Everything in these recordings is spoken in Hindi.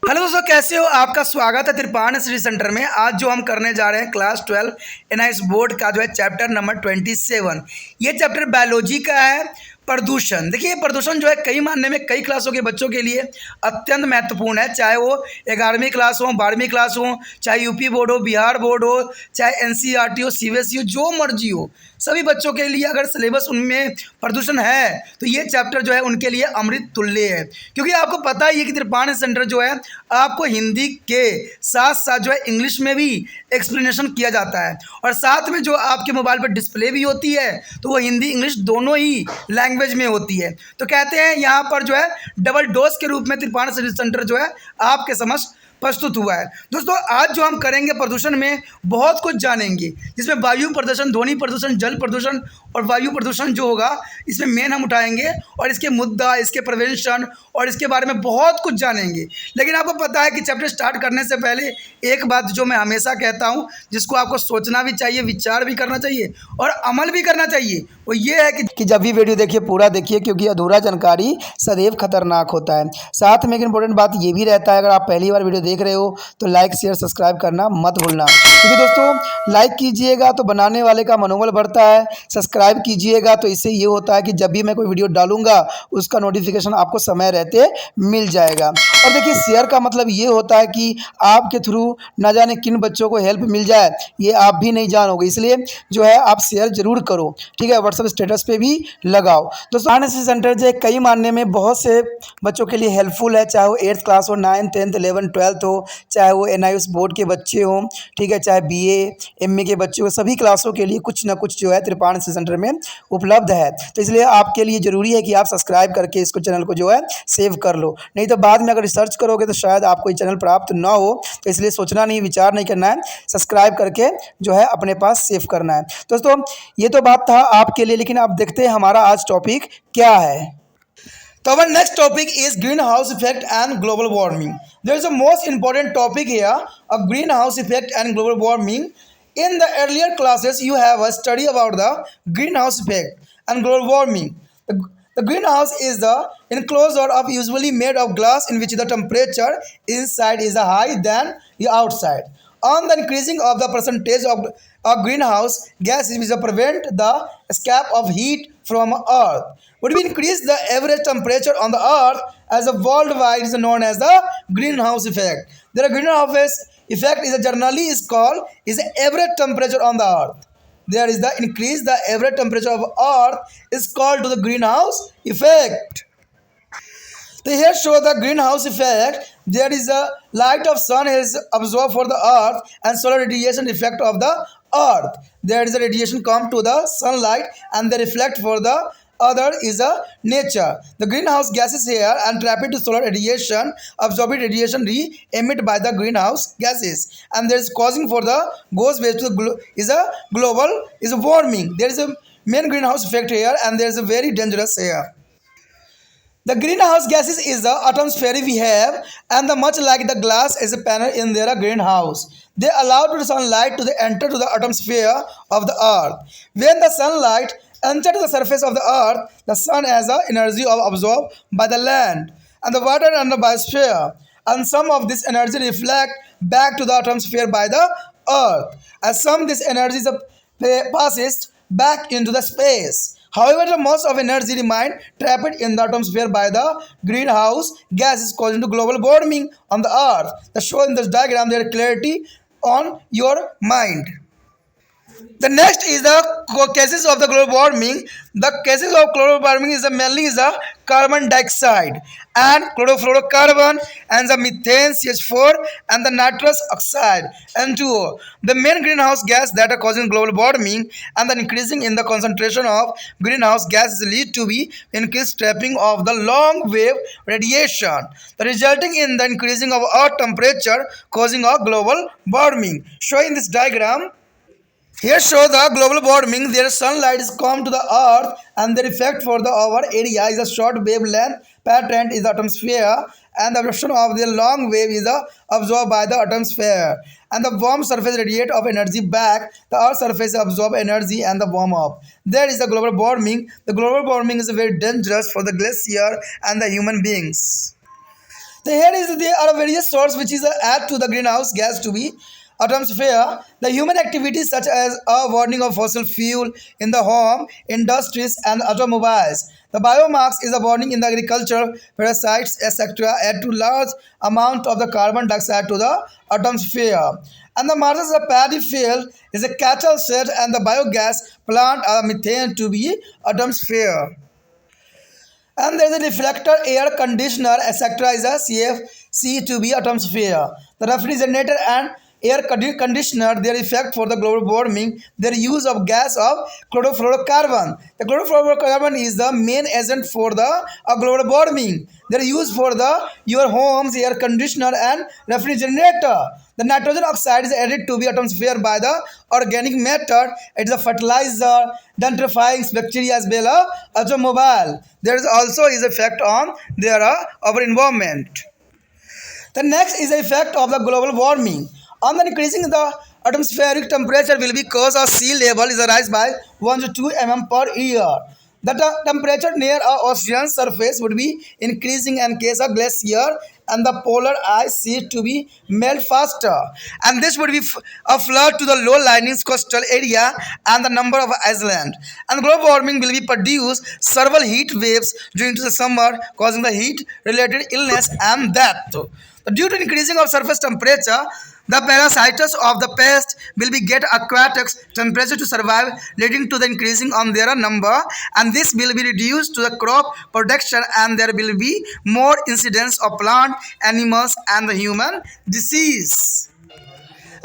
हेलो दोस्तों, कैसे हो? आपका स्वागत है त्रिपाण स्टडी सेंटर में। आज जो हम करने जा रहे हैं क्लास 12 एनआईएस बोर्ड का जो है चैप्टर नंबर 27। ये चैप्टर बायोलॉजी का है, प्रदूषण। देखिए, प्रदूषण जो है कई मानने में कई क्लासों के बच्चों के लिए अत्यंत महत्वपूर्ण है, चाहे वो 11वीं क्लास हो, 12वीं क्लास हो, चाहे यूपी बोर्ड हो, बिहार बोर्ड हो, चाहे एनसीईआरटी हो, सीबीएसई हो, जो मर्जी हो। सभी बच्चों के लिए अगर सिलेबस उनमें प्रदूषण है तो ये चैप्टर जो है उनके लिए अमृत तुल्य है, क्योंकि आपको पता ही है कि त्रिपाण सेंटर जो है आपको हिंदी के साथ साथ जो है इंग्लिश में भी एक्सप्लेनेशन किया जाता है, और साथ में जो आपके मोबाइल पर डिस्प्ले भी होती है तो वो हिंदी इंग्लिश दोनों ही लैंग्वेज में होती है। तो कहते हैं यहाँ पर जो है डबल डोज के रूप में त्रिपाण सेंटर जो है आपके समक्ष प्रस्तुत हुआ है। दोस्तों, आज जो हम करेंगे प्रदूषण में बहुत कुछ जानेंगे, जिसमें वायु प्रदूषण, ध्वनि प्रदूषण, जल प्रदूषण और वायु प्रदूषण जो होगा इसमें मेन हम उठाएंगे, और इसके मुद्दा, इसके प्रिवेंशन और इसके बारे में बहुत कुछ जानेंगे। लेकिन आपको पता है कि चैप्टर स्टार्ट करने से पहले एक बात जो मैं हमेशा कहता हूँ, जिसको आपको सोचना भी चाहिए, विचार भी करना चाहिए और अमल भी करना चाहिए, वो ये है कि जब भी वीडियो देखिए पूरा देखिए, क्योंकि अधूरा जानकारी सदैव खतरनाक होता है। साथ में एक इंपॉर्टेंट बात ये भी रहता है, अगर आप पहली बार वीडियो देख रहे हो तो लाइक शेयर सब्सक्राइब करना मत भूलना, क्योंकि दोस्तों लाइक कीजिएगा तो बनाने वाले का मनोबल बढ़ता है, सब्सक्राइब कीजिएगा तो इससे ये होता है कि जब भी मैं कोई वीडियो डालूंगा उसका नोटिफिकेशन आपको समय रहते मिल जाएगा। और देखिए, शेयर का मतलब ये होता है कि आपके थ्रू न जाने किन बच्चों को हेल्प मिल जाए, ये आप भी नहीं जानोगे, इसलिए जो है आप शेयर जरूर करो, ठीक है। व्हाट्सएप स्टेटस पे भी लगाओ। दोस्तों, एनएसएस सेंटर जो है कई मानने में बहुत से बच्चों के लिए हेल्पफुल है, चाहे वो 8th क्लास हो, 9th 10th 11th 12th हो, चाहे वो एनआईएस बोर्ड के बच्चे हों, ठीक है, चाहे बीए एमए के बच्चे हो, सभी क्लासों के लिए कुछ ना कुछ जो है त्रिपाण सेंटर में उपलब्ध है। तो इसलिए आपके लिए ज़रूरी है कि आप सब्सक्राइब करके इसको चैनल को जो है सेव कर लो, नहीं तो बाद में अगर रिसर्च करोगे तो शायद आपको ये चैनल प्राप्त ना हो। तो इसलिए सोचना नहीं, विचार नहीं करना है, सब्सक्राइब करके जो है अपने पास सेव करना है। दोस्तों, ये तो बात था आपके लिए, लेकिन आप देखते हैं हमारा आज टॉपिक क्या है। तो our next topic is greenhouse effect and global warming. There is a most important topic here of greenhouse effect and global warming. In the earlier classes, you have a study about the greenhouse effect and global warming. The greenhouse is the enclosure of usually made of glass in which the temperature inside is higher than the outside. On the increasing of the percentage of greenhouse gases which prevent the escape of heat from Earth, would we increase the average temperature on the Earth as a worldwide is known as the greenhouse effect. The greenhouse effect is generally is called is the average temperature on the Earth. There is the increase the average temperature of Earth is called to the greenhouse effect. They here show the greenhouse effect. There is a light of sun is absorbed for the earth and solar radiation effect of the earth. There is a radiation come to the sunlight and they reflect for the other is a nature. The greenhouse gases here and trap it to solar radiation, absorbed radiation re-emitted by the greenhouse gases, and there is causing for the goes waste to the is a global is a warming. There is a main greenhouse effect here, and there is a very dangerous here. The greenhouse gases is the atmosphere we have, and the much like the glass is a panel in their greenhouse. They allow to the sunlight to the enter to the atmosphere of the earth. When the sunlight enter to the surface of the earth, the sun has the energy of absorbed by the land and the water and the biosphere, and some of this energy reflect back to the atmosphere by the earth, as some this energy is passes back into the space. However, the most of energy remain trapped in the atmosphere by the greenhouse gases causing to global warming on the earth. The show in this diagram their clarity on your mind. The next is the cases of the global warming. The cases of global warming is mainly is the carbon dioxide and chlorofluorocarbon and the methane CH4 and the nitrous oxide N2O. The main greenhouse gas that are causing global warming, and the increasing in the concentration of greenhouse gases lead to be increased trapping of the long wave radiation, the resulting in the increasing of earth temperature causing a global warming. Showing this diagram. Here show the global warming. Their sunlight is come to the earth and their effect for the our area is a short wavelength pattern is the atmosphere, and the absorption of the long wave is absorbed by the atmosphere, and the warm surface radiate of energy back. The earth surface absorb energy and the warm up. There is the global warming. The global warming is very dangerous for the glacier and the human beings. So here is there are various sources which is add to the greenhouse gas to be atmosphere. The human activities such as a burning of fossil fuel in the home, industries, and automobiles. The biomass is a burning in the agriculture, parasites, etc. add to large amount of the carbon dioxide to the atmosphere. And the margins of paddy field is a cattle shed and the biogas plant are methane to be atmosphere. And there is a reflector, air conditioner, etc. is a CFC to be atmosphere. The refrigerator and air conditioner, their effect for the global warming, their use of gas of chlorofluorocarbon. The chlorofluorocarbon is the main agent for the global warming. They are used for the your homes, air conditioner and refrigerator. The nitrogen oxide is added to the atmosphere by the organic method. It is a fertilizer, denitrifying bacteria as well as automobile. There is also is effect on their our environment. The next is the effect of the global warming. On the increasing the atmospheric temperature will be cause of sea level is a rise by 1 to 2 per year. The temperature near a ocean surface would be increasing in case of glacier and the polar ice sheet to be melt faster. And this would be a flood to the low lying coastal area and the number of islands. And global warming will be produce several heat waves during the summer causing the heat related illness and death. Due to increasing of surface temperature, the parasites of the pest will be get aquatic temperature to survive, leading to the increasing on their number, and this will be reduced to the crop production, and there will be more incidence of plant, animals, and the human disease.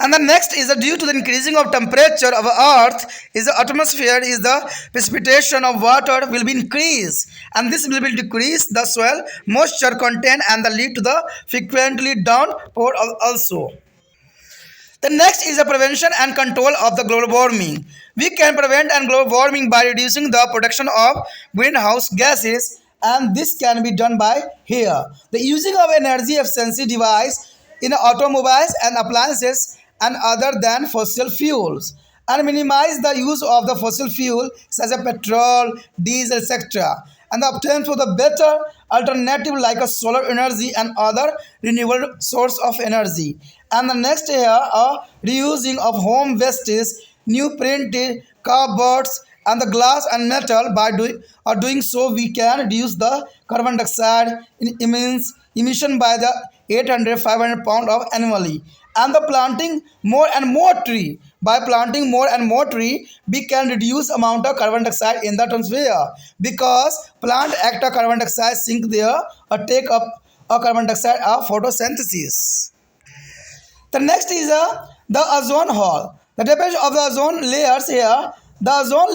And the next is due to the increasing of temperature of earth is the atmosphere is the precipitation of water will be increased, and this will be decrease the soil moisture content and the lead to the frequently downpour also. The next is the prevention and control of the global warming. We can prevent and global warming by reducing the production of greenhouse gases, and this can be done by here. The using of energy efficiency device in automobiles and appliances and other than fossil fuels, and minimize the use of the fossil fuel such as petrol, diesel, etc. and obtain for the better alternative like a solar energy and other renewable source of energy. And the next here are reusing of home wastes, new printed cardboards and the glass and metal. By doing so we can reduce the carbon dioxide emission by the 800-500 pound of annually. And the planting more and more tree, by planting more and more tree we can reduce amount of carbon dioxide in the atmosphere, because plant act of carbon dioxide sink there or take up a carbon dioxide of photosynthesis. The next is the ozone hole. The temperature of the ozone layers here. The ozone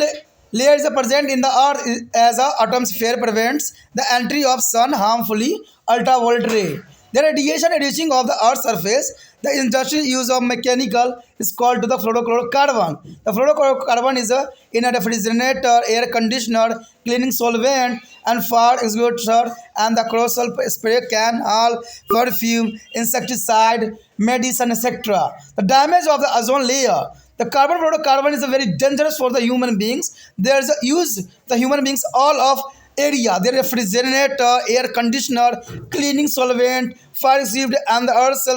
layer is present in the earth as a atmosphere prevents the entry of sun harmfully ultraviolet ray. The radiation reducing of the earth's surface. The industrial use of mechanical is called to the fluorocarbon. The fluorocarbon is in a refrigerator, air conditioner, cleaning solvent, and fire extinguisher, and the corrosive spray can, all perfume, insecticide, medicine, etc. The damage of the ozone layer. The carbon fluorocarbon is very dangerous for the human beings. There is a use the human beings all of area. Their refrigerator, air conditioner, cleaning solvent, fire extinguisher, and the earth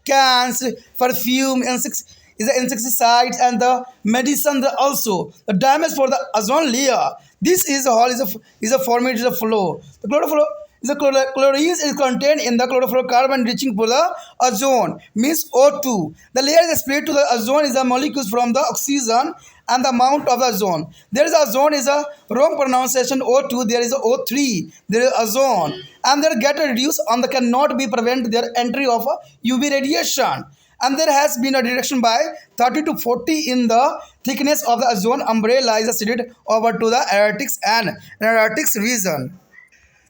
cans, perfume, insecticides, and the medicine also. The damage for the ozone layer. This is a hole is a formation of flow. The chlorine is contained in the chlorofluorocarbon reaching for the ozone means O2. The layer is split to the ozone is the molecules from the oxygen and the amount of the ozone. There is ozone is a wrong pronunciation O2. There is a O3. There is ozone, and they get reduced on the cannot be prevent their entry of a UV radiation. And there has been a reduction by 30 to 40 in the thickness of the ozone umbrella is spread over to the Arctic and Antarctic region.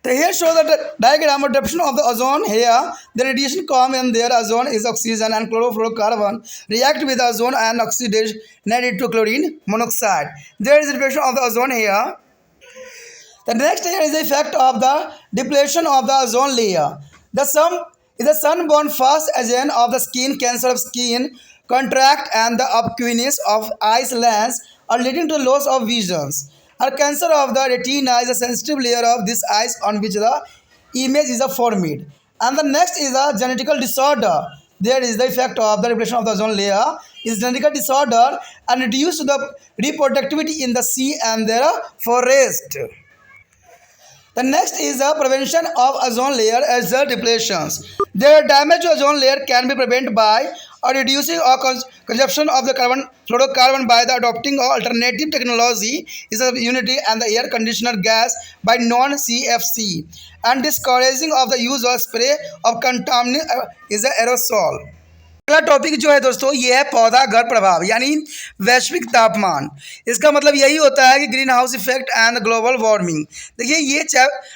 So here show the diagram of depression of the ozone. Here the radiation come in their ozone is oxygen and chlorofluorocarbon react with ozone and oxidation needed to chlorine monoxide. There is a depression of the ozone here. The next here is the effect of the depletion of the ozone layer. The sunburn fast agent of the skin, cancer of skin, contract, and the obscureness of eyes lens are leading to loss of visions. A cancer of the retina is a sensitive layer of this eyes on which the image is formed. And the next is a genetical disorder. There is the effect of the depletion of the ozone layer is genetical disorder and reduce the reproductivity in the sea and their forest. The next is the prevention of ozone layer as the depletions. The damage to ozone layer can be prevented by or reducing or consumption of the carbon fluorocarbon by the adopting of alternative technology is a unity and the air conditioner gas by non-CFC and discouraging of the use of spray of contaminant is a aerosol. अगला टॉपिक जो है दोस्तों ये है पौधा घर प्रभाव यानी वैश्विक तापमान। इसका मतलब यही होता है कि green house effect and global warming. देखिए ये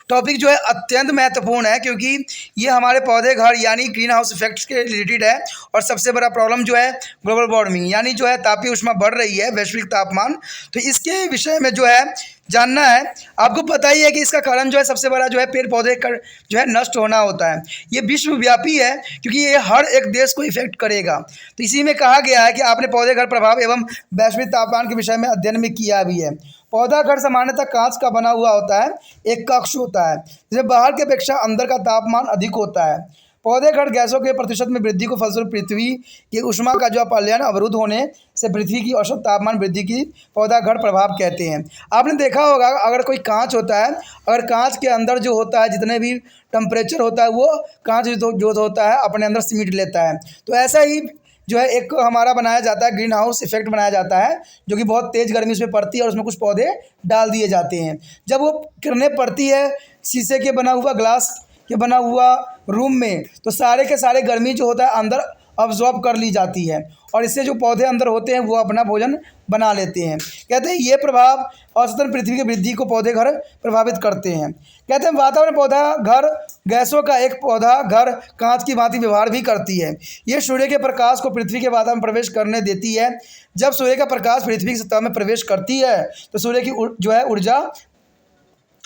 टॉपिक जो है अत्यंत महत्वपूर्ण है क्योंकि ये हमारे पौधे घर यानी ग्रीन हाउस इफेक्ट्स के रिलेटेड है और सबसे बड़ा प्रॉब्लम जो है ग्लोबल वार्मिंग यानी जो है तापीय ऊष्मा बढ़ रही है वैश्विक तापमान। तो इसके विषय में जो है जानना है। आपको पता ही है कि इसका कारण जो है सबसे बड़ा जो है पेड़ पौधे का जो है नष्ट होना होता है। ये विश्वव्यापी है क्योंकि ये हर एक देश को इफेक्ट करेगा। तो इसी में कहा गया है कि आपने पौधे घर प्रभाव एवं वैश्विक तापमान के विषय में अध्ययन में किया भी है। पौधा घर सामान्यतः कांच का बना हुआ होता है, एक कक्ष होता है जिसमें बाहर की अपेक्षा अंदर का तापमान अधिक होता है। पौधे घर गैसों के प्रतिशत में वृद्धि को फलस्वरूप पृथ्वी की ऊष्मा का जो अपलायन अवरुद्ध होने से पृथ्वी की औसत तापमान वृद्धि की पौधा घर प्रभाव कहते हैं। आपने देखा होगा अगर कोई कांच होता है, अगर कांच के अंदर जो होता है जितने भी टेम्परेचर होता है वो कांच जो होता है अपने अंदर सिमट लेता है। तो ऐसा ही जो है एक हमारा बनाया जाता है ग्रीन हाउस इफेक्ट बनाया जाता है जो कि बहुत तेज़ गर्मी उसमें पड़ती है और उसमें कुछ पौधे डाल दिए जाते हैं। जब वो किरणें पड़ती है शीशे के बना हुआ ग्लास के बना हुआ रूम में तो सारे के सारे गर्मी जो होता है अंदर अब्जॉर्ब कर ली जाती है और इससे जो पौधे अंदर होते हैं वो अपना भोजन बना लेते हैं। कहते हैं ये प्रभाव औसतन पृथ्वी की वृद्धि को पौधे घर प्रभावित करते हैं। कहते हैं वातावरण पौधा घर गैसों का एक पौधा घर कांच की भांति व्यवहार भी करती है। ये सूर्य के प्रकाश को पृथ्वी के वातावरण में प्रवेश करने देती है। जब सूर्य का प्रकाश पृथ्वी की सतह में प्रवेश करती है तो सूर्य की जो है ऊर्जा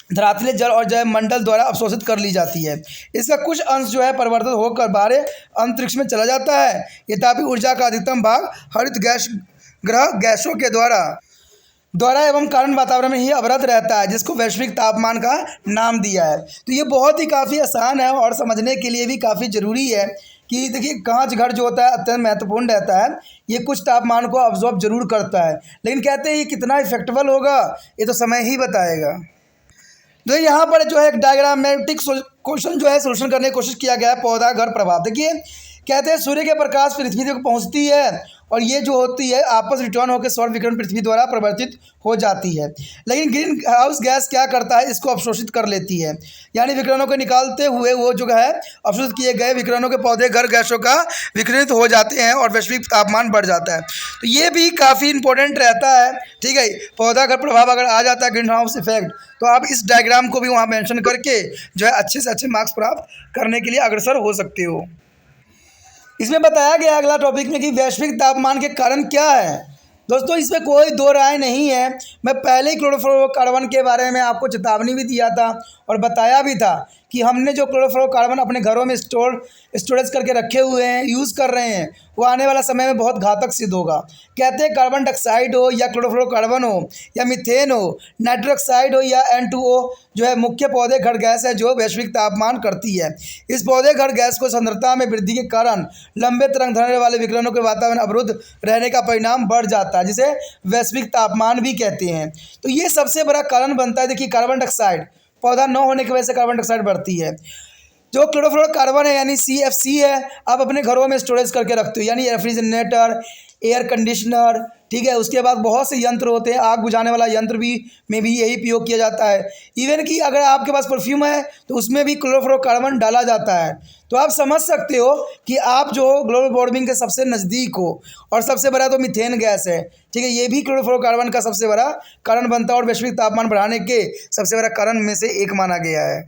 धरातलीय जल और जय मंडल द्वारा अवशोषित कर ली जाती है। इसका कुछ अंश जो है परिवर्तित होकर बाहरी अंतरिक्ष में चला जाता है। ये तापीय ऊर्जा का अधिकतम भाग हरित गैस ग्रह गैसों के द्वारा एवं कारण वातावरण में ही अवरत रहता है जिसको वैश्विक तापमान का नाम दिया है। तो ये बहुत ही काफ़ी आसान है और समझने के लिए भी काफ़ी ज़रूरी है कि देखिए कांच घर जो होता है अत्यंत महत्वपूर्ण रहता है। ये कुछ तापमान को अब्जॉर्ब जरूर करता है लेकिन कहते हैं ये कितना इफेक्टिवल होगा ये तो समय ही बताएगा। तो यहाँ पर जो है एक डायग्रामेटिक क्वेश्चन जो है सोल्यूशन करने की कोशिश किया गया है पौधा घर प्रभाव। देखिए कहते हैं सूर्य के प्रकाश पृथ्वी तक पहुँचती है और ये जो होती है आपस रिटर्न होकर सौर विकिरण पृथ्वी द्वारा परिवर्तित हो जाती है। लेकिन ग्रीन हाउस गैस क्या करता है इसको अवशोषित कर लेती है यानी विकिरणों को निकालते हुए वो जो है अवशोषित किए गए विकिरणों के पौधे घर गैसों का विकिरणित हो जाते हैं और वैश्विक तापमान बढ़ जाता है। तो ये भी काफ़ी इंपॉर्टेंट रहता है। ठीक है, पौधा घर प्रभाव अगर आ जाता है ग्रीन हाउस इफेक्ट तो आप इस डायग्राम को भी वहाँ मेंशन करके जो है अच्छे से अच्छे मार्क्स प्राप्त करने के लिए अग्रसर हो सकते हो। इसमें बताया गया अगला टॉपिक में कि वैश्विक तापमान के कारण क्या है। दोस्तों इसमें कोई दो राय नहीं है। मैं पहले ही क्लोरोफ्लोरोकार्बन के बारे में आपको चेतावनी भी दिया था और बताया भी था कि हमने जो क्लोरोफ्लोरोकार्बन अपने घरों में स्टोरेज करके रखे हुए हैं यूज़ कर रहे हैं वो आने वाला समय में बहुत घातक सिद्ध होगा। कहते हैं कार्बन डाइऑक्साइड हो या क्लोरोफ्लोरोकार्बन हो या मीथेन हो नाइट्रस ऑक्साइड हो या N2O जो है मुख्य पौधे घर गैस है जो वैश्विक तापमान करती है। इस पौधे घर गैस को सांद्रता में वृद्धि के कारण लंबे तरंग दैर्घ्य वाले विकिरणों के वातावरण अवरुद्ध रहने का परिणाम बढ़ जाता है जिसे वैश्विक तापमान भी कहते हैं। तो ये सबसे बड़ा कारण बनता है। देखिए कार्बन डाइऑक्साइड पौधा न होने की वजह से कार्बन डाइऑक्साइड बढ़ती है। जो क्लोरोफ्लोरोकार्बन है यानी CFC है आप अपने घरों में स्टोरेज करके रखते हो यानी रेफ्रिजरेटर एयर कंडीशनर। ठीक है, उसके बाद बहुत से यंत्र होते हैं आग बुझाने वाला यंत्र भी में भी यही प्रयोग किया जाता है। इवन कि अगर आपके पास परफ्यूम है तो उसमें भी क्लोरोफ्लोरोकार्बन डाला जाता है। तो आप समझ सकते हो कि आप जो ग्लोबल वार्मिंग के सबसे नज़दीक हो। और सबसे बड़ा तो मीथेन गैस है। ठीक है, ये भी क्लोरोफ्लोरोकार्बन का सबसे बड़ा कारण बनता है और वैश्विक तापमान बढ़ाने के सबसे बड़ा कारण में से एक माना गया है।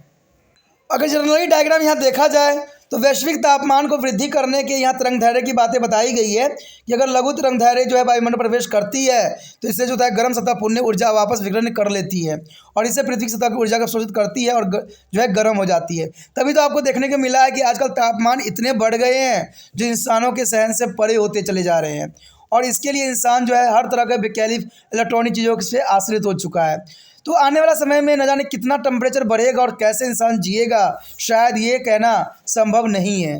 अगर जनरली डायग्राम यहाँ देखा जाए तो वैश्विक तापमान को वृद्धि करने के यहाँ तरंग दैर्घ्य की बातें बताई गई है कि अगर लघु तरंग दैर्घ्य जो है वायुमंडल प्रवेश करती है तो इससे जो है गर्म सतह पुण्य ऊर्जा वापस विकिरण कर लेती है और इससे पृथ्वी की सतह की ऊर्जा को अवशोषित करती है और जो है गर्म हो जाती है। तभी तो आपको देखने को मिला है कि आजकल तापमान इतने बढ़ गए हैं जो इंसानों के सहन से परे होते चले जा रहे हैं और इसके लिए इंसान जो है हर तरह के वैकल्पिक इलेक्ट्रॉनिक चीज़ों से आश्रित हो चुका है। तो आने वाला समय में न जाने कितना टेम्परेचर बढ़ेगा और कैसे इंसान जिएगा, शायद ये कहना संभव नहीं है।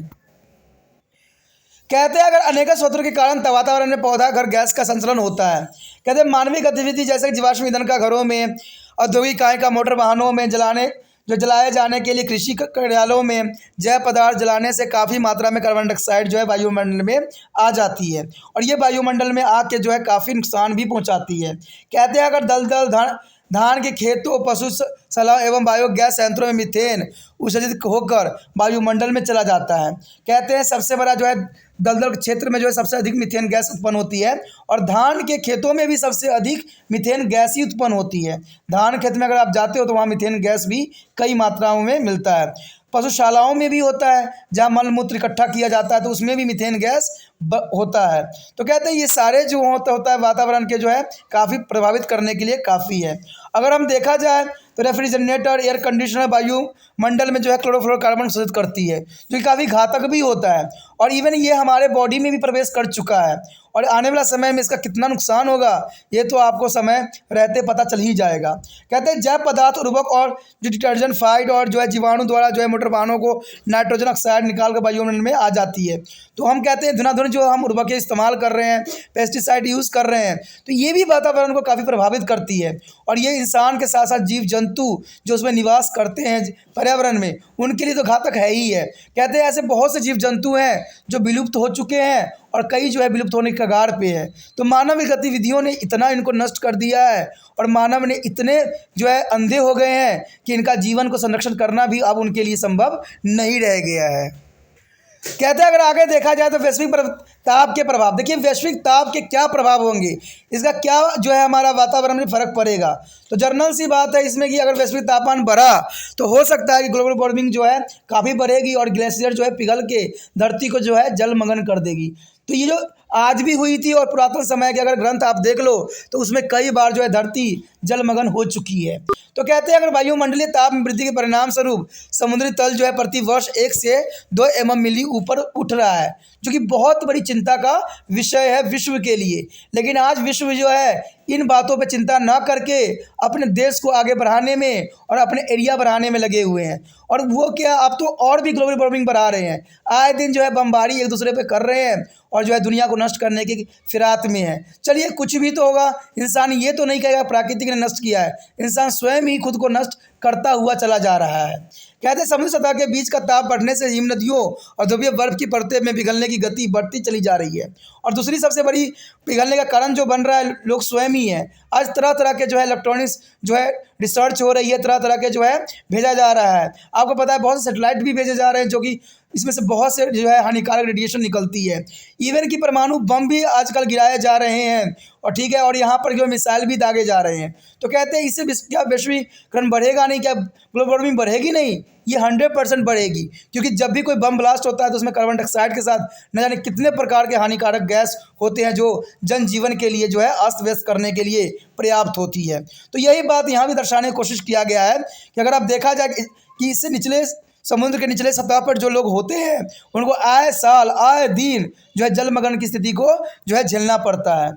कहते हैं अगर अनेक स्रोतों के कारण वातावरण में पौधा घर गैस का संचलन होता है। कहते हैं मानवीय गतिविधि जैसे जीवाश्म ईंधन का घरों में, औद्योगिक इकाई का मोटर वाहनों में जलाए जाने के लिए, कृषि कार्यालयों में जैव पदार्थ जलाने से काफ़ी मात्रा में कार्बन डाइऑक्साइड जो है वायुमंडल में आ जाती है और ये वायुमंडल में आके जो है काफ़ी नुकसान भी पहुंचाती है। कहते हैं अगर दलदल धान के खेतों, पशुशाला एवं बायोगैस संयंत्रों में मीथेन उत्सर्जित होकर वायुमंडल में चला जाता है। कहते हैं सबसे बड़ा जो है दलदल क्षेत्र में जो है सबसे अधिक मीथेन गैस उत्पन्न होती है और धान के खेतों में भी सबसे अधिक मीथेन गैस ही उत्पन्न होती है। धान खेत में अगर आप जाते हो तो वहाँ मीथेन गैस भी कई मात्राओं में मिलता है। पशुशालाओं में भी होता है, जहाँ मल मूत्र इकट्ठा किया जाता है तो उसमें भी मीथेन गैस होता है। तो कहते हैं ये सारे जो होता है वातावरण के जो है काफ़ी प्रभावित करने के लिए काफ़ी है। अगर हम देखा जाए तो रेफ्रिजरेटर, एयर कंडीशनर वायुमंडल में जो है क्लोरोफ्लोरोकार्बन उत्सर्जित करती है, जो कि काफ़ी घातक भी होता है और इवन ये हमारे बॉडी में भी प्रवेश कर चुका है और आने वाला समय में इसका कितना नुकसान होगा ये तो आपको समय रहते पता चल ही जाएगा। कहते हैं जैव पदार्थ, उर्वरक और जो डिटर्जेंट फाइड और जो है जीवाणु द्वारा जो है मोटर वाहनों को नाइट्रोजन ऑक्साइड निकाल कर वायुमंडल में आ जाती है। तो हम कहते हैं धुनाधुन जो हम उर्वरक इस्तेमाल कर रहे हैं, पेस्टिसाइड यूज़ कर रहे हैं, तो ये भी वातावरण को काफ़ी प्रभावित करती है और ये इंसान के साथ साथ जीव जंतु जो उसमें निवास करते हैं पर्यावरण में, उनके लिए तो घातक है ही है। कहते हैं ऐसे बहुत से जीव जंतु हैं जो विलुप्त हो चुके हैं और कई जो है विलुप्त होने के कगार पे है। तो मानव गतिविधियों ने इतना इनको नष्ट कर दिया है और मानव ने इतने जो है अंधे हो गए हैं कि इनका जीवन को संरक्षण करना भी अब उनके लिए संभव नहीं रह गया है। कहते हैं अगर आगे देखा जाए तो वैश्विक ताप के प्रभाव, देखिए वैश्विक ताप के क्या प्रभाव होंगे, इसका क्या जो है हमारा वातावरण में फर्क पड़ेगा। तो जर्नल सी बात है इसमें कि अगर वैश्विक तापमान बढ़ा तो हो सकता है कि ग्लोबल वार्मिंग जो है काफ़ी बढ़ेगी और ग्लेशियर जो है पिघल के धरती को जो है जलमग्न कर देगी। तो ये जो आज भी हुई थी और पुरातन समय के अगर ग्रंथ आप देख लो तो उसमें कई बार जो है धरती जलमग्न हो चुकी है। तो कहते हैं अगर वायुमंडलीय ताप में वृद्धि के परिणाम स्वरूप समुद्री तल जो है प्रति वर्ष 1 से 2 mm मिली ऊपर उठ रहा है, जो कि बहुत बड़ी चिंता का विषय है विश्व के लिए। लेकिन आज विश्व जो है इन बातों पर चिंता ना करके अपने देश को आगे बढ़ाने में और अपने एरिया बढ़ाने में लगे हुए हैं और वो क्या अब तो और भी ग्लोबल वार्मिंग बढ़ा रहे हैं। आए दिन जो है बमबारी एक दूसरे पे कर रहे हैं और जो है दुनिया को नष्ट करने की फिरात में है। चलिए कुछ भी तो होगा, इंसान ये तो नहीं कहेगा प्राकृतिक ने नष्ट किया है, इंसान स्वयं ही खुद को नष्ट करता हुआ चला जा रहा है। कहते हैं समुद्र सतह के बीच का ताप बढ़ने से हिम नदियों और ध्रुवीय बर्फ की परतें में पिघलने की गति बढ़ती चली जा रही है और दूसरी सबसे बड़ी पिघलने का कारण जो बन रहा है लोग स्वयं ही है। आज तरह तरह के जो है इलेक्ट्रॉनिक्स जो है रिसर्च हो रही है, तरह तरह के जो है भेजा जा रहा है। आपको पता है बहुत से सैटेलाइट भी भेजे जा रहे हैं जो कि इसमें से बहुत से जो है हानिकारक रेडिएशन निकलती है। इवन कि परमाणु बम भी आजकल गिराए जा रहे हैं और ठीक है, और यहाँ पर जो मिसाइल भी दागे जा रहे हैं। तो कहते हैं इससे क्या वैश्वीकरण बढ़ेगा नहीं, क्या ग्लोबल वार्मिंग बढ़ेगी नहीं? ये 100% बढ़ेगी, क्योंकि जब भी कोई बम ब्लास्ट होता है तो उसमें कार्बन डाइऑक्साइड के साथ न जाने कितने प्रकार के हानिकारक गैस होते हैं जो जनजीवन के लिए जो है अस्त व्यस्त करने के लिए पर्याप्त होती है। तो यही बात यहाँ भी दर्शाने की कोशिश किया गया है कि अगर आप देखा जाए कि इससे निचले समुद्र के निचले सतह पर जो लोग होते हैं उनको आए साल आए दिन जो है जलमग्न की स्थिति को जो है झेलना पड़ता है।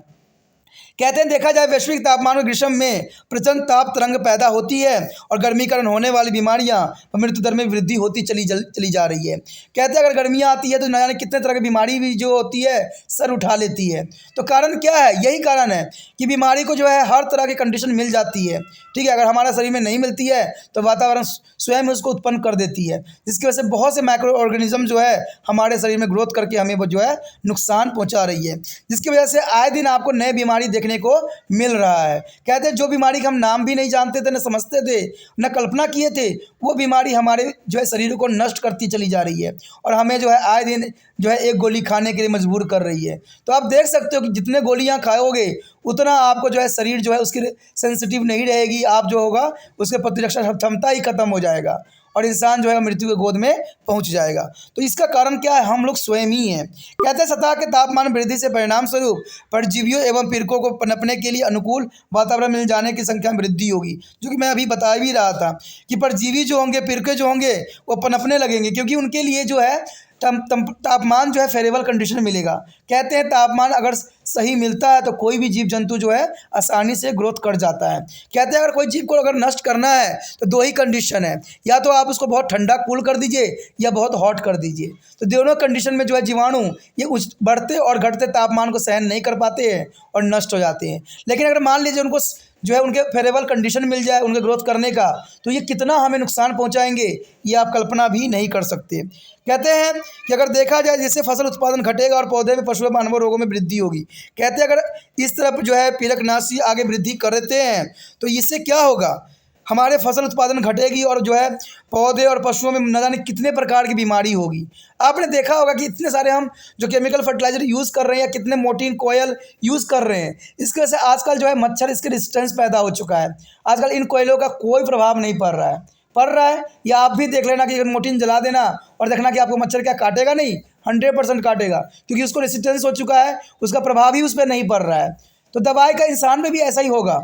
कहते हैं देखा जाए वैश्विक तापमान और ग्रीष्म में प्रचंड ताप तरंग पैदा होती है और गर्मी कारण होने वाली बीमारियां और मृत्यु दर में वृद्धि होती चली जा रही है। कहते हैं अगर गर्मियां आती है तो न जाने कितने तरह की बीमारी भी जो होती है सर उठा लेती है। तो कारण क्या है? यही कारण है कि बीमारी को जो है हर तरह की कंडीशन मिल जाती है, ठीक है। अगर हमारे शरीर में नहीं मिलती है तो वातावरण स्वयं उसको उत्पन्न कर देती है, जिसकी वजह से बहुत से माइक्रो ऑर्गेनिज्म जो है हमारे शरीर में ग्रोथ करके हमें वो जो है नुकसान पहुंचा रही है, जिसकी वजह से आए दिन आपको नए बीमारी देखने को मिल रहा है। कहते हैं जो बीमारी का हम नाम भी नहीं जानते थे, न समझते थे, न कल्पना किए थे, वो बीमारी हमारे जो है शरीर को नष्ट करती चली जा रही है और हमें जो है आए दिन जो है एक गोली खाने के लिए मजबूर कर रही है। तो आप देख सकते हो कि जितने गोलियां खाओगे उतना आपको जो है शरीर जो है उसकी सेंसिटिव नहीं रहेगी, आप जो होगा उसके प्रतिरक्षा क्षमता ही खत्म हो जाएगा और इंसान जो है मृत्यु के गोद में पहुंच जाएगा। तो इसका कारण क्या है? हम लोग स्वयं ही हैं। कहते हैं सतह के तापमान वृद्धि से परिणाम स्वरूप परजीवियों एवं पिरकों को पनपने के लिए अनुकूल वातावरण मिल जाने की संख्या में वृद्धि होगी, जो कि मैं अभी बता भी रहा था कि परजीवी जो होंगे, पिरके जो होंगे वो पनपने लगेंगे, क्योंकि उनके लिए जो है तापमान जो है फेवरेबल कंडीशन में मिलेगा। कहते हैं तापमान अगर सही मिलता है तो कोई भी जीव जंतु जो है आसानी से ग्रोथ कर जाता है। कहते हैं अगर कोई जीव को अगर नष्ट करना है तो दो ही कंडीशन है, या तो आप उसको बहुत ठंडा कूल कर दीजिए या बहुत हॉट कर दीजिए। तो दोनों कंडीशन में जो है जीवाणु ये बढ़ते और घटते तापमान को सहन नहीं कर पाते हैं और नष्ट हो जाते हैं। लेकिन अगर मान लीजिए उनको जो है उनके फेवरेबल कंडीशन मिल जाए उनके ग्रोथ करने का, तो ये कितना हमें नुकसान पहुंचाएंगे ये आप कल्पना भी नहीं कर सकते। कहते हैं कि अगर देखा जाए जिससे फसल उत्पादन घटेगा और पौधे में पशुओं मानव रोगों में वृद्धि होगी। कहते हैं अगर इस तरफ जो है पीलकनाशी आगे वृद्धि करते हैं तो इससे क्या होगा, हमारे फसल उत्पादन घटेगी और जो है पौधे और पशुओं में न जाने कितने प्रकार की बीमारी होगी। आपने देखा होगा कि इतने सारे हम जो केमिकल फर्टिलाइजर यूज़ कर रहे हैं या कितने मोर्टीन कोयल यूज़ कर रहे हैं, इसकी वजह से आजकल जो है मच्छर इसके रेजिस्टेंस पैदा हो चुका है। आजकल इन कोयलों का कोई प्रभाव नहीं पड़ रहा है। या आप भी देख लेना कि मोर्टीन जला देना और देखना कि आपको मच्छर क्या काटेगा, नहीं 100% काटेगा, क्योंकि उसको रेजिस्टेंस हो चुका है, उसका प्रभाव ही उस पर नहीं पड़ रहा है। तो दवाई का इंसान में भी ऐसा ही होगा।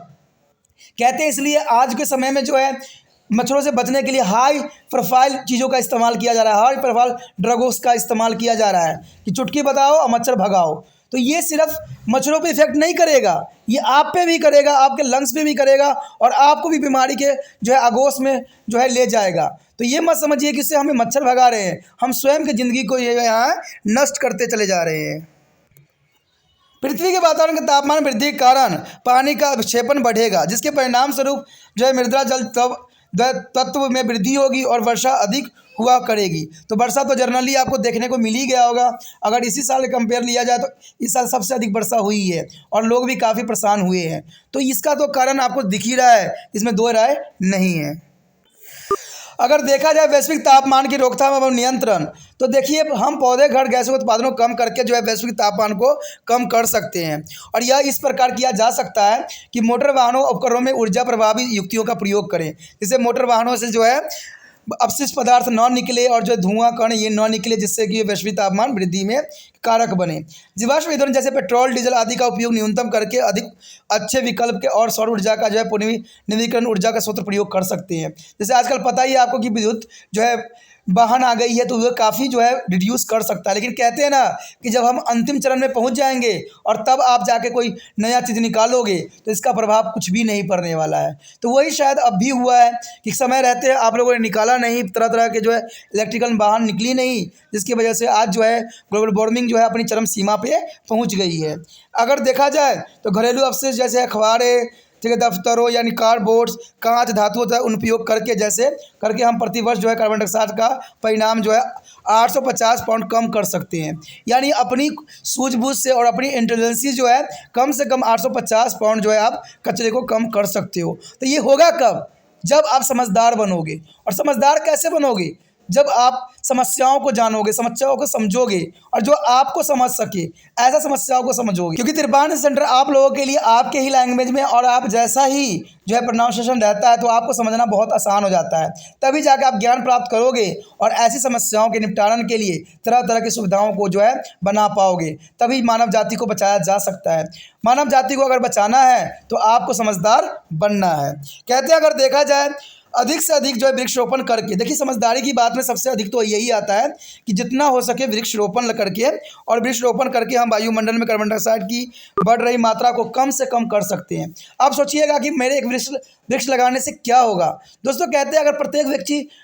कहते हैं इसलिए आज के समय में जो है मच्छरों से बचने के लिए हाई प्रोफाइल चीज़ों का इस्तेमाल किया जा रहा है, हाई प्रोफाइल ड्रग्स का इस्तेमाल किया जा रहा है कि चुटकी बताओ और मच्छर भगाओ। तो ये सिर्फ मच्छरों पे इफेक्ट नहीं करेगा, ये आप पे भी करेगा, आपके लंग्स पे भी करेगा और आपको भी बीमारी के जो है आगोश में जो है ले जाएगा। तो ये मत समझिए कि इससे हमें मच्छर भगा रहे हैं, हम स्वयं की ज़िंदगी को ये यहाँ नष्ट करते चले जा रहे हैं। पृथ्वी के वातावरण के तापमान वृद्धि के कारण पानी का अवक्षेपण बढ़ेगा, जिसके परिणाम स्वरूप जो है मृदा जल तत्व में वृद्धि होगी और वर्षा अधिक हुआ करेगी। तो वर्षा तो जनरली आपको देखने को मिल ही गया होगा। अगर इसी साल कंपेयर लिया जाए तो इस साल सबसे अधिक वर्षा हुई है और लोग भी काफ़ी परेशान हुए हैं। तो इसका तो कारण आपको दिख ही रहा है, इसमें दो राय नहीं है। अगर देखा जाए वैश्विक तापमान की रोकथाम एवं नियंत्रण, तो देखिए हम पौधे घर गैसों के उत्पादनों को कम करके जो है वैश्विक तापमान को कम कर सकते हैं। और यह इस प्रकार किया जा सकता है कि मोटर वाहनों उपकरणों में ऊर्जा प्रभावी युक्तियों का प्रयोग करें, जिससे मोटर वाहनों से जो है अपशिष्ट पदार्थ न निकले और जो धुआं कण ये न निकले, जिससे कि वैश्विक तापमान वृद्धि में कारक बने। जीवाश्म ईंधन जैसे पेट्रोल डीजल आदि का उपयोग न्यूनतम करके अधिक अच्छे विकल्प के और सौर ऊर्जा का जो है पुनर्नवीनीकरण ऊर्जा का स्रोत प्रयोग कर सकते हैं। जैसे आजकल पता ही है आपको कि विद्युत जो है वाहन आ गई है, तो वह काफ़ी जो है रिड्यूस कर सकता है। लेकिन कहते हैं ना कि जब हम अंतिम चरण में पहुंच जाएंगे और तब आप जाके कोई नया चीज़ निकालोगे तो इसका प्रभाव कुछ भी नहीं पड़ने वाला है। तो वही शायद अब भी हुआ है कि समय रहते आप लोगों ने निकाला नहीं, तरह तरह के जो है इलेक्ट्रिकल वाहन निकली नहीं, जिसकी वजह से आज जो है ग्लोबल वार्मिंग जो है अपनी चरम सीमा पर पहुँच गई है। अगर देखा जाए तो घरेलू अवशेष जैसे अखबारें, ठीक है, दफ्तरों यानी कार्डबोर्ड्स, कांच, धातुओं का उपयोग करके जैसे करके हम प्रतिवर्ष जो है कार्बन डाइऑक्साइड का परिणाम जो है 850 पाउंड कम कर सकते हैं। यानी अपनी सूझबूझ से और अपनी इंटेलिजेंसी जो है कम से कम 850 पाउंड जो है आप कचरे को कम कर सकते हो। तो ये होगा कब? जब आप समझदार बनोगे। और समझदार कैसे बनोगे? जब आप समस्याओं को जानोगे, समस्याओं को समझोगे और जो आपको समझ सके ऐसा समस्याओं को समझोगे। क्योंकि त्रिपाण सेंटर आप लोगों के लिए आपके ही लैंग्वेज में और आप जैसा ही जो है प्रोनाउंसिएशन रहता है तो आपको समझना बहुत आसान हो जाता है। तभी जाकर आप ज्ञान प्राप्त करोगे और ऐसी समस्याओं के निपटारण के लिए तरह तरह की सुविधाओं को जो है बना पाओगे। तभी मानव जाति को बचाया जा सकता है। मानव जाति को अगर बचाना है तो आपको समझदार बनना है। कहते हैं अगर देखा जाए अधिक से अधिक जो है वृक्षरोपण करके, देखिए समझदारी की बात में सबसे अधिक तो यही आता है कि जितना हो सके वृक्षरोपण करके, और वृक्षरोपण करके हम वायुमंडल में कार्बन डाइऑक्साइड की बढ़ रही मात्रा को कम से कम कर सकते हैं। आप सोचिएगा कि मेरे एक वृक्ष लगाने से क्या होगा। दोस्तों कहते हैं अगर प्रत्येक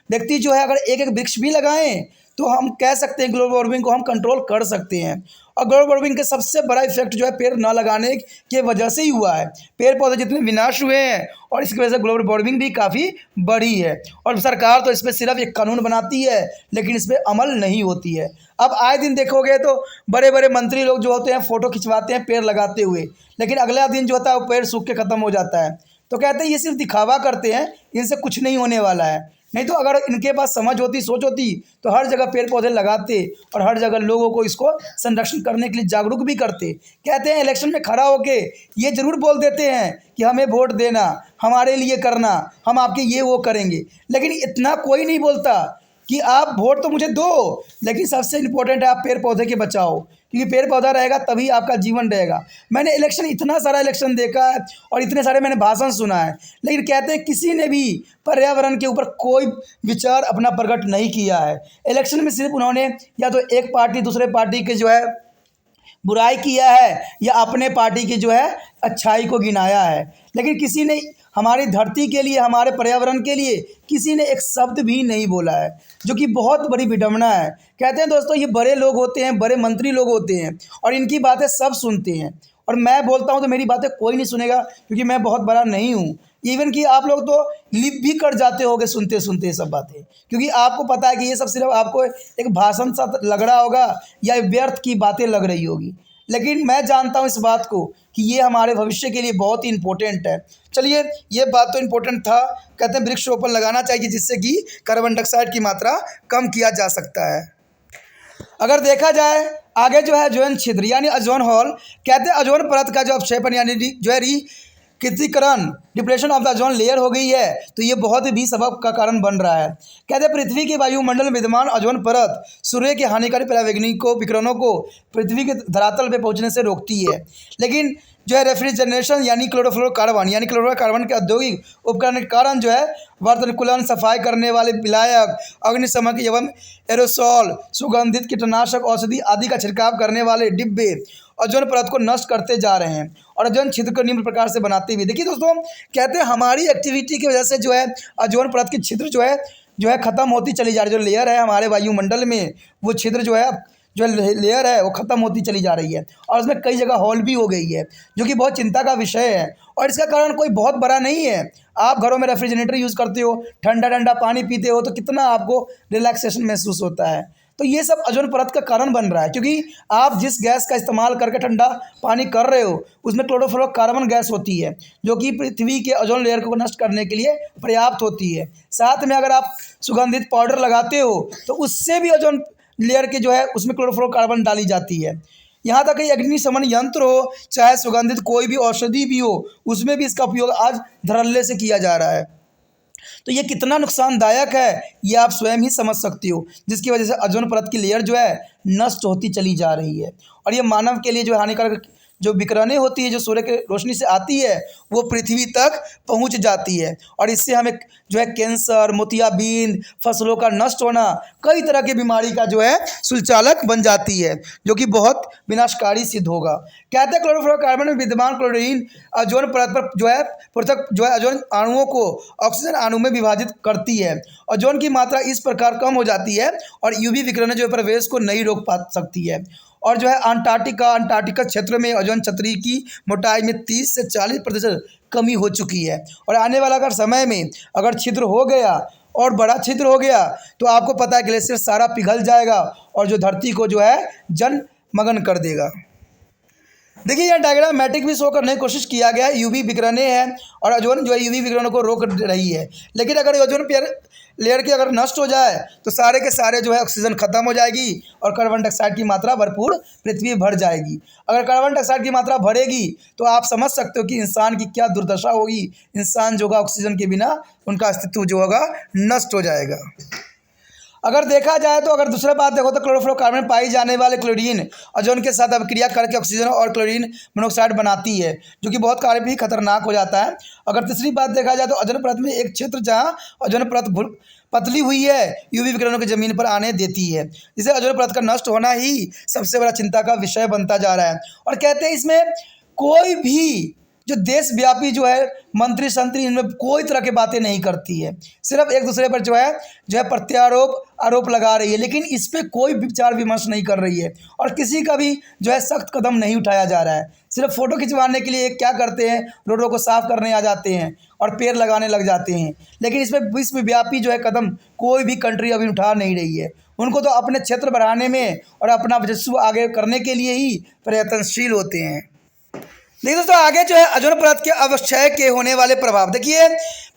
व्यक्ति जो है अगर एक एक वृक्ष भी लगाएं तो हम कह सकते हैं ग्लोबल वार्मिंग को हम कंट्रोल कर सकते हैं। और ग्लोबल वार्मिंग के सबसे बड़ा इफेक्ट जो है पेड़ न लगाने की वजह से ही हुआ है। पेड़ पौधे जितने विनाश हुए हैं और इसकी वजह से ग्लोबल वार्मिंग भी काफ़ी बढ़ी है। और सरकार तो इस पर सिर्फ एक कानून बनाती है लेकिन इस पर अमल नहीं होती है। अब आए दिन देखोगे तो बड़े बड़े मंत्री लोग जो होते हैं फ़ोटो खिंचवाते हैं पेड़ लगाते हुए, लेकिन अगला दिन जो होता है वो पेड़ सूख के ख़त्म हो जाता है। तो कहते हैं ये सिर्फ दिखावा करते हैं, इनसे कुछ नहीं होने वाला है। नहीं तो अगर इनके पास समझ होती, सोच होती तो हर जगह पेड़ पौधे लगाते और हर जगह लोगों को इसको संरक्षण करने के लिए जागरूक भी करते। कहते हैं इलेक्शन में खड़ा होके ये ज़रूर बोल देते हैं कि हमें वोट देना, हमारे लिए करना, हम आपके ये वो करेंगे, लेकिन इतना कोई नहीं बोलता कि आप वोट तो मुझे दो, लेकिन सबसे इम्पोर्टेंट है आप पेड़ पौधे के बचाओ, क्योंकि पेड़ पौधा रहेगा तभी आपका जीवन रहेगा। मैंने इलेक्शन, इतना सारा इलेक्शन देखा है और इतने सारे मैंने भाषण सुना है, लेकिन कहते हैं किसी ने भी पर्यावरण के ऊपर कोई विचार अपना प्रकट नहीं किया है। इलेक्शन में सिर्फ उन्होंने या तो एक पार्टी दूसरे पार्टी के जो है बुराई किया है या अपने पार्टी की जो है अच्छाई को गिनाया है, लेकिन किसी ने हमारी धरती के लिए, हमारे पर्यावरण के लिए किसी ने एक शब्द भी नहीं बोला है, जो कि बहुत बड़ी विडंबना है। कहते हैं दोस्तों, ये बड़े लोग होते हैं, बड़े मंत्री लोग होते हैं और इनकी बातें सब सुनते हैं, और मैं बोलता हूँ तो मेरी बातें कोई नहीं सुनेगा, क्योंकि मैं बहुत बड़ा नहीं हूँ। इवन कि आप लोग तो लिप भी कट जाते होगे सुनते सुनते ये सब बातें, क्योंकि आपको पता है कि ये सब सिर्फ आपको एक भाषण सा लग रहा होगा या व्यर्थ की बातें लग रही होगी, लेकिन मैं जानता हूँ इस बात को कि ये हमारे भविष्य के लिए बहुत ही इम्पोर्टेंट है। चलिए, ये बात तो इम्पोर्टेंट था। कहते हैं वृक्षारोपण लगाना चाहिए, जिससे कि कार्बन डाइऑक्साइड की मात्रा कम किया जा सकता है। अगर देखा जाए आगे जो है ओजोन छिद्र यानी ओजोन होल, कहते हैं ओजोन परत का जो अपक्षेपण यानी जो है रिकृतीकरण, depression of the ozone layer हो गई है, तो ये बहुत भी सबब का कारण बन रहा है। कहते हैं पृथ्वी के वायुमंडल में विद्यमान ओजोन परत सूर्य के हानिकारक परावैंगनिकों विकिरणों को पृथ्वी के धरातल पे पहुंचने से रोकती है, लेकिन जो है रेफ्रिजरेशन यानी क्लोरोफ्लोरोकार्बन यानी क्लोरोकार्बन के औद्योगिक उपकरण के कारण जो है वातानुकूलन, सफाई करने वाले विलायक, अग्निशमक एवं एरोसोल, सुगंधित कीटनाशक, औषधि आदि का छिड़काव करने वाले डिब्बे ओजोन परत को नष्ट करते जा रहे हैं और ओजोन छिद्र को निम्न प्रकार से बनाते हुए। देखिए दोस्तों, कहते हैं हमारी एक्टिविटी की वजह से जो है ओजोन परत की छिद्र जो है ख़त्म होती चली जा रही है। जो लेयर है हमारे वायुमंडल में, वो छिद्र जो लेयर है वो ख़त्म होती चली जा रही है और उसमें कई जगह हॉल भी हो गई है, जो कि बहुत चिंता का विषय है। और इसका कारण कोई बहुत बड़ा नहीं है। आप घरों में रेफ्रिजरेटर यूज़ करते हो, ठंडा ठंडा पानी पीते हो, तो कितना आपको रिलैक्सेशन महसूस होता है। तो ये सब ओजोन परत का कारण बन रहा है, क्योंकि आप जिस गैस का इस्तेमाल करके ठंडा पानी कर रहे हो उसमें क्लोरोफ्लोरोकार्बन गैस होती है, जो कि पृथ्वी के ओजोन लेयर को नष्ट करने के लिए पर्याप्त होती है। साथ में अगर आप सुगंधित पाउडर लगाते हो तो उससे भी ओजोन लेयर के जो है उसमें क्लोरोफ्लोरोकार्बन डाली जाती है। यहाँ तक कि अग्निशमन यंत्र हो, चाहे सुगंधित कोई भी औषधि भी हो, उसमें भी इसका उपयोग आज धड़ल्ले से किया जा रहा है। तो ये कितना नुकसानदायक है ये आप स्वयं ही समझ सकते हो, जिसकी वजह से ओजोन परत की लेयर जो है नष्ट होती चली जा रही है। और ये मानव के लिए जो हानिकारक जो विकिरणें होती है, जो सूर्य की रोशनी से आती है, वो पृथ्वी तक पहुंच जाती है और इससे हमें जो है कैंसर, मोतियाबिंद, फसलों का नष्ट होना, कई तरह की बीमारी का जो है सुलचालक बन जाती है, जो कि बहुत विनाशकारी सिद्ध होगा। कहते हैं क्लोरोफ्लोरोकार्बन में विद्यमान क्लोरीन ओजोन परत पर जो है पृथक जो है ओजोन अणुओं को ऑक्सीजन अणु में विभाजित करती है। ओजोन की मात्रा इस प्रकार कम हो जाती है और यूवी विकिरण जो प्रवेश को नहीं रोक पा सकती है। और जो है अंटार्कटिका क्षेत्र में ओजोन छतरी की मोटाई में 30 से 40% कमी हो चुकी है। और आने वाला अगर समय में अगर छिद्र हो गया और बड़ा छिद्र हो गया तो आपको पता है ग्लेशियर सारा पिघल जाएगा और जो धरती को जो है जलमग्न कर देगा। देखिए, यह डायग्राम मैट्रिक भी शो करने की कोशिश किया गया है। यूवी विकिरणें हैं और ओजोन जो है यूवी विकिरणों को रोक रही है, लेकिन अगर ओजोन लेयर की अगर नष्ट हो जाए तो सारे के सारे जो है ऑक्सीजन खत्म हो जाएगी और कार्बन डाइऑक्साइड की मात्रा भरपूर पृथ्वी भर जाएगी। अगर कार्बन डाइऑक्साइड की मात्रा बढ़ेगी तो आप समझ सकते हो कि इंसान की क्या दुर्दशा होगी। इंसान जो होगा ऑक्सीजन के बिना उनका अस्तित्व जो होगा नष्ट हो जाएगा। अगर देखा जाए तो अगर दूसरा बात देखो तो क्लोरोफ्लोरोकार्बन में पाई जाने वाले क्लोरीन ओजोन के साथ अभिक्रिया करके ऑक्सीजन और क्लोरीन मोनोऑक्साइड बनाती है, जो कि बहुत काफ़ी खतरनाक हो जाता है। अगर तीसरी बात देखा जाए तो ओजोन परत में एक क्षेत्र जहाँ ओजोन परत पतली हुई है यूवी विकिरणों को जमीन पर आने देती है, जिसे ओजोन परत का नष्ट होना ही सबसे बड़ा चिंता का विषय बनता जा रहा है। और कहते हैं इसमें कोई भी जो देशव्यापी जो है मंत्री संतरी इनमें कोई तरह की बातें नहीं करती है, सिर्फ एक दूसरे पर जो है आरोप लगा रही है, लेकिन इस पर कोई विचार विमर्श नहीं कर रही है और किसी का भी जो है सख्त कदम नहीं उठाया जा रहा है। सिर्फ फ़ोटो खिंचवाने के लिए क्या करते हैं, रोडों को साफ करने आ जाते हैं और पेड़ लगाने लग जाते हैं, लेकिन इसमें विश्वव्यापी जो है कदम कोई भी कंट्री अभी उठा नहीं रही है। उनको तो अपने क्षेत्र बढ़ाने में और अपना वर्चस्व आगे करने के लिए ही प्रयत्नशील होते हैं। देखिए दोस्तों, आगे जो है ओजोन परत के अवक्षय के होने वाले प्रभाव। देखिए,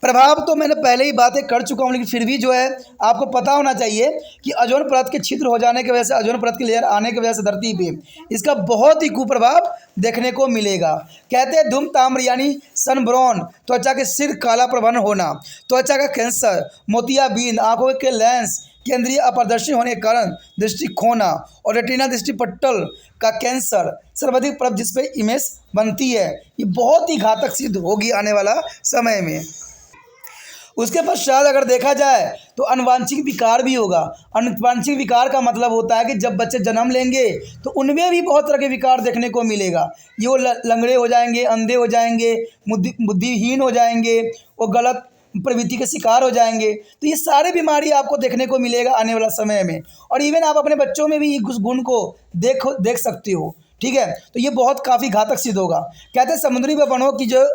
प्रभाव तो मैंने पहले ही बातें कर चुका हूँ, लेकिन फिर भी जो है आपको पता होना चाहिए कि ओजोन परत के छिद्र हो जाने की वजह से, ओजोन परत की लेयर आने की वजह से धरती पे इसका बहुत ही कुप्रभाव देखने को मिलेगा। कहते हैं धूम ताम्र यानी सनब्रॉन, त्वचा के सिर काला प्रवण होना, त्वचा का कैंसर, मोतियाबिंद, आंखों के लेंस केंद्रीय अपारदर्शी होने के कारण दृष्टि खोना और रेटिना दृष्टि पट्टल का कैंसर सर्वाधिक प्रभाव जिस पे इमेज बनती है, ये बहुत ही घातक सिद्ध होगी आने वाला समय में। उसके पश्चात अगर देखा जाए तो आनुवांशिक विकार भी होगा। आनुवांशिक विकार का मतलब होता है कि जब बच्चे जन्म लेंगे तो उनमें भी बहुत तरह के विकार देखने को मिलेगा। ये वो लंगड़े हो जाएंगे, अंधे हो जाएंगे, बुद्धिहीन हो जाएंगे, वो गलत प्रवृत्ति के शिकार हो जाएंगे। तो ये सारे बीमारी आपको देखने को मिलेगा आने वाला समय में। और इवन आप अपने बच्चों में भी उस गुण को देख सकते हो। ठीक है, तो ये बहुत काफ़ी घातक सिद्ध होगा। कहते हैं समुद्री वनों की जो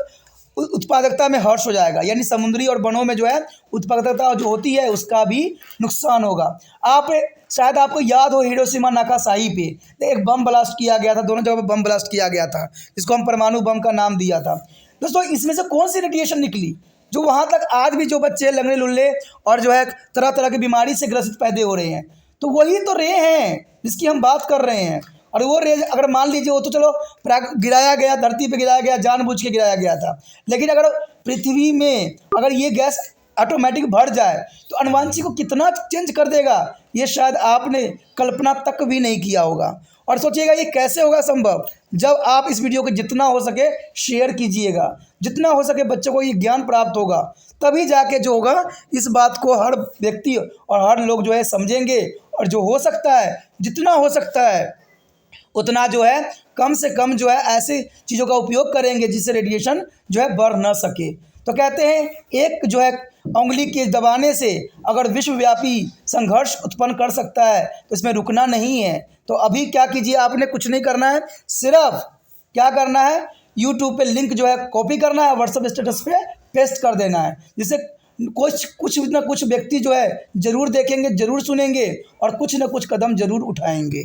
उत्पादकता में हर्ष हो जाएगा, यानी समुद्री और वनों में जो है उत्पादकता जो होती है उसका भी नुकसान होगा। शायद आपको याद हो हिरोशिमा नागासाकी पे एक बम ब्लास्ट किया गया था, दोनों जगह पे बम ब्लास्ट किया गया था, जिसको हम परमाणु बम का नाम दिया था। दोस्तों इसमें से कौन सी रेडिएशन निकली जो वहाँ तक आज भी जो बच्चे लंगड़े लुल्ले और जो है तरह तरह की बीमारी से ग्रसित पैदा हो रहे हैं, तो वही तो रे हैं जिसकी हम बात कर रहे हैं। और वो रेज अगर मान लीजिए वो तो चलो गिराया गया, धरती पे गिराया गया, जानबूझ के गिराया गया था, लेकिन अगर पृथ्वी में अगर ये गैस ऑटोमेटिक भर जाए तो अनुवांशिक को कितना चेंज कर देगा, ये शायद आपने कल्पना तक भी नहीं किया होगा। और सोचिएगा ये कैसे होगा संभव, जब आप इस वीडियो को जितना हो सके शेयर कीजिएगा, जितना हो सके बच्चों को ये ज्ञान प्राप्त होगा, तभी जाके जो होगा इस बात को हर व्यक्ति और हर लोग जो है समझेंगे। और जो हो सकता है, जितना हो सकता है उतना जो है कम से कम जो है ऐसी चीज़ों का उपयोग करेंगे जिससे रेडिएशन जो है बढ़ ना सके। तो कहते हैं एक जो है उंगली के दबाने से अगर विश्वव्यापी संघर्ष उत्पन्न कर सकता है तो इसमें रुकना नहीं है। तो अभी क्या कीजिए, आपने कुछ नहीं करना है, सिर्फ क्या करना है, यूट्यूब पे लिंक जो है कॉपी करना है, व्हाट्सएप स्टेटस पे पेस्ट कर देना है, जिससे कुछ ना कुछ व्यक्ति जो है ज़रूर देखेंगे, ज़रूर सुनेंगे और कुछ ना कुछ कदम ज़रूर उठाएंगे।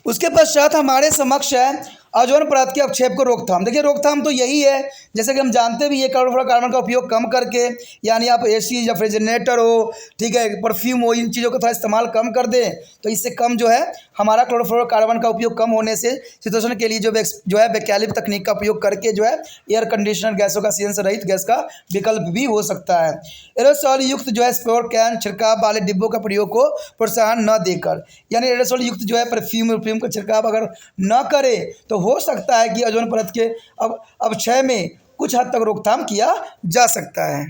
उसके पश्चात हमारे समक्ष है ओजोन परत के अपक्षेप को रोकथाम। देखिए रोकथाम तो यही है, जैसे कि हम जानते भी ये क्लोरोफ्लोरोकार्बन का उपयोग कम करके, यानी आप एसी या रेफ्रिजरेटर हो, ठीक है, परफ्यूम हो, इन चीज़ों का थोड़ा इस्तेमाल कम कर दें तो इससे कम जो है हमारा क्लोरोफ्लोरोकार्बन का उपयोग कम होने से शीतोष्ण के लिए जो है वैकल्पिक तकनीक का उपयोग करके जो है एयर कंडीशनर गैसों का सीएन से रहित गैस का विकल्प भी हो सकता है। एरोसॉल युक्त जो है स्प्रे कैन छिड़काव वाले डिब्बों का प्रयोग को प्रोत्साहन न देकर, यानी एरोसॉल युक्त जो है परफ्यूम का छिड़काव अगर न करे तो हो सकता है कि ओजोन परत के अपक्षय में कुछ हद तक रोकथाम किया जा सकता है।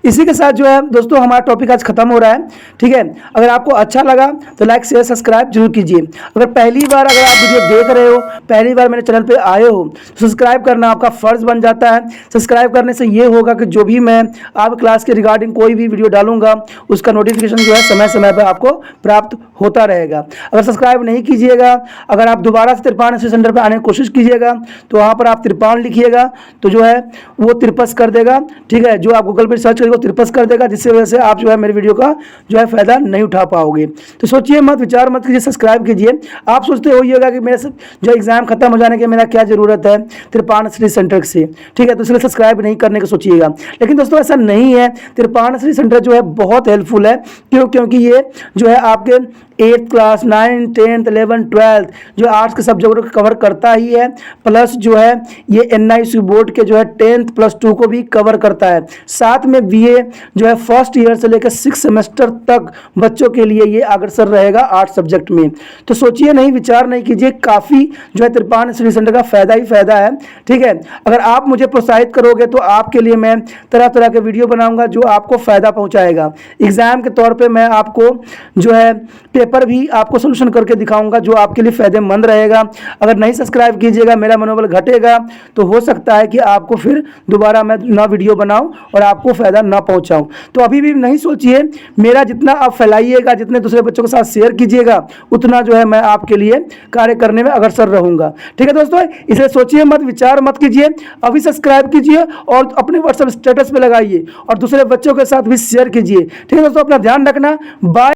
इसी के साथ जो है दोस्तों हमारा टॉपिक आज खत्म हो रहा है। ठीक है, अगर आपको अच्छा लगा तो लाइक शेयर सब्सक्राइब जरूर कीजिए। अगर पहली बार अगर आप वीडियो देख रहे हो, पहली बार मेरे चैनल पे आए हो तो सब्सक्राइब करना आपका फ़र्ज़ बन जाता है। सब्सक्राइब करने से ये होगा कि जो भी मैं आप क्लास के रिगार्डिंग कोई भी वीडियो डालूंगा उसका नोटिफिकेशन जो है समय समय पर आपको प्राप्त होता रहेगा। अगर सब्सक्राइब नहीं कीजिएगा, अगर आप दोबारा से तिरपान सेंटर पर आने की कोशिश कीजिएगा तो वहाँ पर आप तिरपान लिखिएगा तो जो है वो तिरपस कर देगा। ठीक है, जो आप गूगल पर सर्च को तिरपस कर देगा, जिससे वजह से आप जो है मेरे वीडियो का जो है फायदा नहीं उठा पाओगे। तो सोचिए मत, विचार मत कीजिए, सब्सक्राइब कीजिए। आप सोचते होइएगा कि मेरे जो एग्जाम खत्म हो जाने के मेरा क्या जरूरत है तिरपान श्री सेंटर से, ठीक है, तो इसलिए सब्सक्राइब नहीं करने का सोचिएगा। लेकिन दोस्तों ऐसा नहीं है, तिरपान श्री सेंटर जो है बहुत हेल्पफुल है। क्योंकि ये जो है आपके 8th class 9th 10th 11th 12th जो आर्ट्स के सब्जेक्ट को कवर करता ही है, प्लस जो है ये NIC बोर्ड के जो है 10th + 2 को भी कवर करता है। साथ में BA जो है फर्स्ट ईयर से लेकर 6 सेमेस्टर तक बच्चों के लिए ये अग्रसर रहेगा आर्ट्स सब्जेक्ट में। तो सोचिए नहीं, विचार नहीं कीजिए, काफ़ी जो है तिरपान स्टडी सेंटर का फ़ायदा ही फ़ायदा है। ठीक है, अगर आप मुझे प्रोत्साहित करोगे तो आपके लिए मैं तरह तरह के वीडियो बनाऊँगा जो आपको फ़ायदा पहुँचाएगा। एग्ज़ाम के तौर पर मैं आपको जो है पेपर भी आपको सोल्यूशन करके दिखाऊंगा जो आपके लिए फ़ायदेमंद रहेगा। अगर नहीं सब्सक्राइब कीजिएगा, मेरा मनोबल घटेगा, तो हो सकता है कि आपको फिर दोबारा मैं ना वीडियो बनाऊं और आपको फ़ायदा ना पहुंचाऊं। तो अभी भी नहीं सोचिए, मेरा जितना आप फैलाइएगा, जितने दूसरे बच्चों के साथ शेयर कीजिएगा, उतना जो है मैं आपके लिए कार्य करने में अग्रसर रहूँगा। ठीक है दोस्तों, इसलिए सोचिए मत, विचार मत कीजिए, अभी सब्सक्राइब कीजिए और अपने व्हाट्सएप स्टेटस पर लगाइए और दूसरे बच्चों के साथ भी शेयर कीजिए। ठीक है दोस्तों, अपना ध्यान रखना, बाय।